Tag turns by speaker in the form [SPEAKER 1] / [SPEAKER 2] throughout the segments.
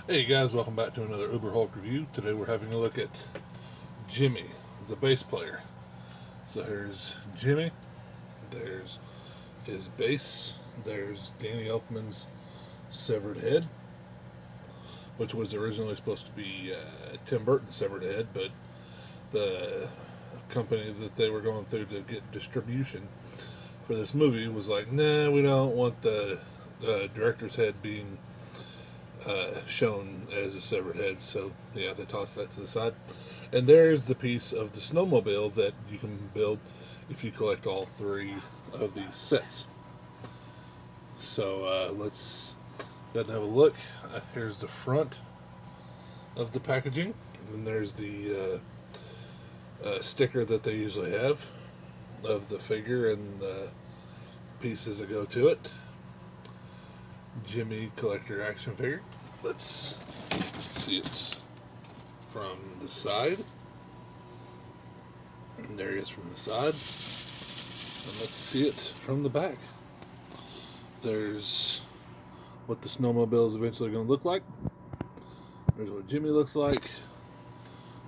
[SPEAKER 1] Hey guys, welcome back to another Uber Hulk review. Today we're having a look at Jimmy, the bass player. So here's Jimmy, there's his bass, there's Danny Elfman's severed head, which was originally supposed to be Tim Burton's severed head, but the company that they were going through to get distribution for this movie was like, nah, we don't want the director's head being shown as a severed head. So yeah, they tossed that to the side. And there's the piece of the snowmobile that you can build if you collect all three of these sets. So let's go ahead and have a look. Here's the front of the packaging, and there's the sticker that they usually have of the figure and the pieces that go to it. Jimmy collector action figure. Let's see it from the side. And there he is from the side. And let's see it from the back. There's what the snowmobile is eventually going to look like. There's what Jimmy looks like.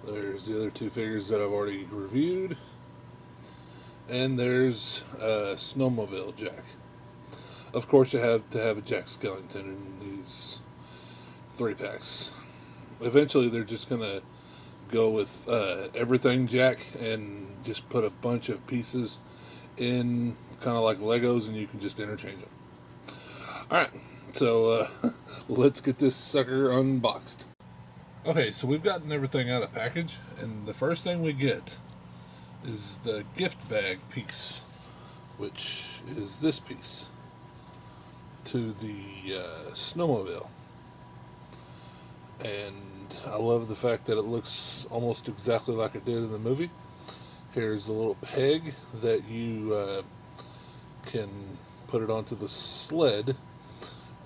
[SPEAKER 1] There's the other two figures that I've already reviewed. And there's a snowmobile Jack. Of course, you have to have a Jack Skellington in these 3-packs. Eventually, they're just going to go with everything Jack and just put a bunch of pieces in, kind of like Legos, and you can just interchange them. Alright, so let's get this sucker unboxed. Okay, so we've gotten everything out of the package, and the first thing we get is the gift bag piece, which is this piece to the snowmobile. And I love the fact that it looks almost exactly like it did in the movie. Here's a little peg that you can put it onto the sled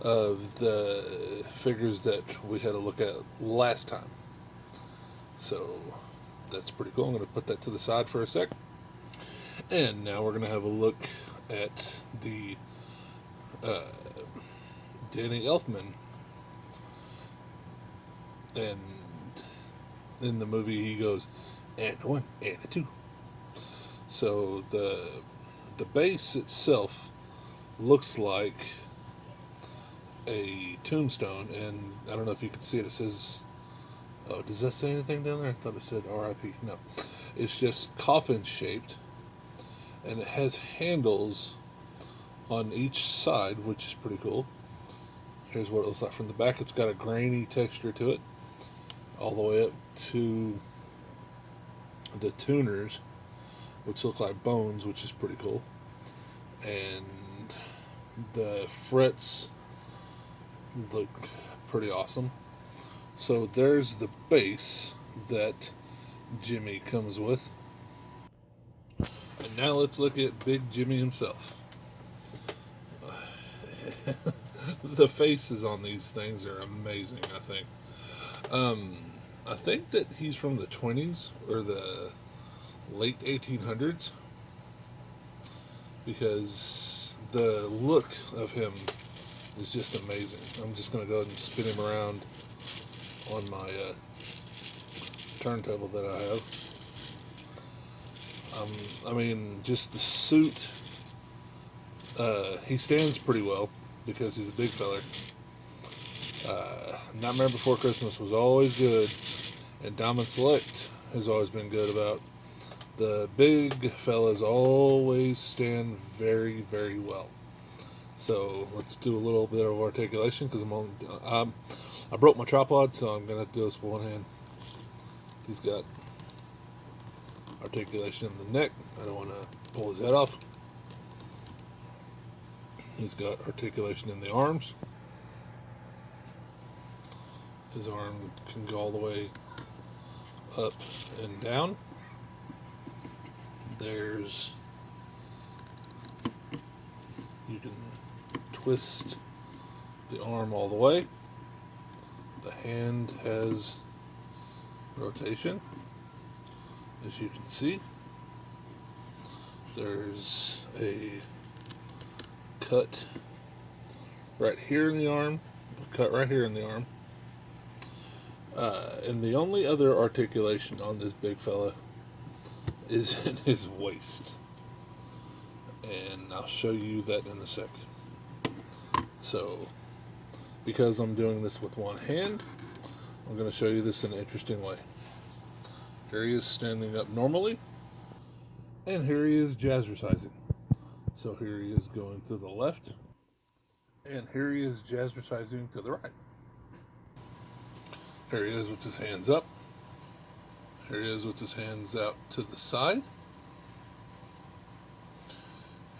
[SPEAKER 1] of the figures that we had a look at last time. So that's pretty cool. I'm going to put that to the side for a sec. And now we're going to have a look at the Danny Elfman. And in the movie he goes, and a one, and a two. So the base itself looks like a tombstone, and I don't know if you can see it. It says, oh, does that say anything down there? I thought it said R.I.P. No, it's just coffin shaped, and it has handles on each side, which is pretty cool. Here's what it looks like from the back. It's got a grainy texture to it, all the way up to the tuners, which look like bones, which is pretty cool. And the frets look pretty awesome. So there's the base that Jimmy comes with. And now let's look at Big Jimmy himself. The faces on these things are amazing, I think. I think that he's from the 20s or the late 1800s, because the look of him is just amazing. I'm just going to go ahead and spin him around on my turntable that I have. I mean, just the suit, he stands pretty well because he's a big feller. Nightmare Before Christmas was always good, and Diamond Select has always been good about. The big fellas always stand very, very well. So let's do a little bit of articulation, because I broke my tripod, so I'm gonna have to do this with one hand. He's got articulation in the neck. I don't want to pull his head off. He's got articulation in the arms. His arm can go all the way up and down. There's, you can twist the arm all the way. The hand has rotation, as you can see. There's a cut right here in the arm, a cut right here in the arm, And the only other articulation on this big fella is in his waist. And I'll show you that in a sec. So, because I'm doing this with one hand, I'm going to show you this in an interesting way. Here he is standing up normally, and here he is jazzercising. So here he is going to the left, and here he is jazzercising to the right. Here he is with his hands up. Here he is with his hands out to the side.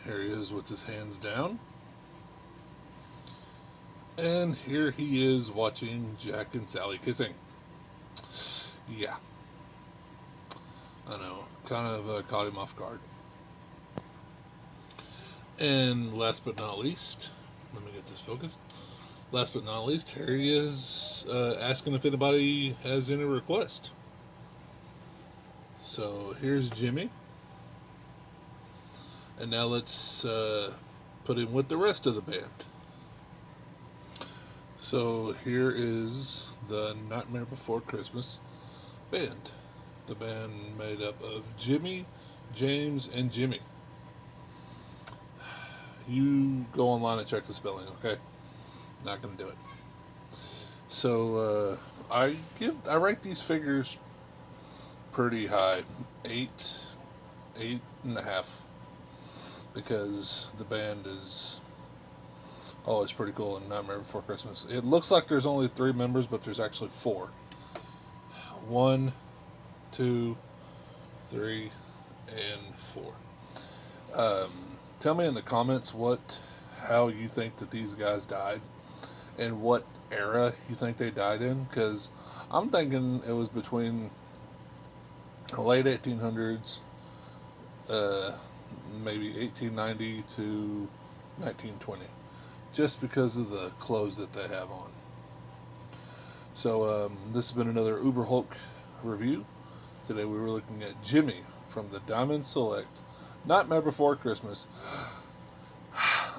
[SPEAKER 1] Here he is with his hands down. And here he is watching Jack and Sally kissing. Yeah. I know. Kind of caught him off guard. And last but not least, let me get this focused. Last but not least, here he is asking if anybody has any request. So here's Jimmy. And now let's put him with the rest of the band. So here is the Nightmare Before Christmas band. The band made up of Jimmy, James, and Jimmy. You go online and check the spelling, okay? Not gonna do it. So I rate these figures pretty high, 8.5, because the band is always pretty cool in Nightmare Before Christmas. It looks like there's only 3 members, but there's actually 4. 1, 2, 3, and 4. Tell me in the comments how you think that these guys died, and what era you think they died in, because I'm thinking it was between the late 1800s, maybe 1890 to 1920, just because of the clothes that they have on. So this has been another Uber Hulk review. Today we were looking at Jimmy from the Diamond Select Nightmare Before Christmas,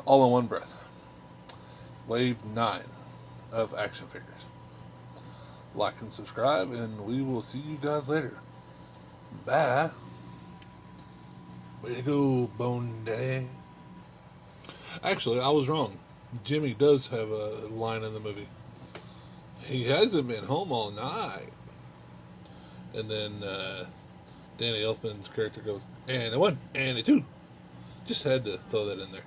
[SPEAKER 1] all in one breath. Wave 9 of action figures. Like and subscribe, and we will see you guys later. Bye. Way to go, Bone Daddy. Actually, I was wrong. Jimmy does have a line in the movie. He hasn't been home all night. And then Danny Elfman's character goes, and a 1, and a 2. Just had to throw that in there.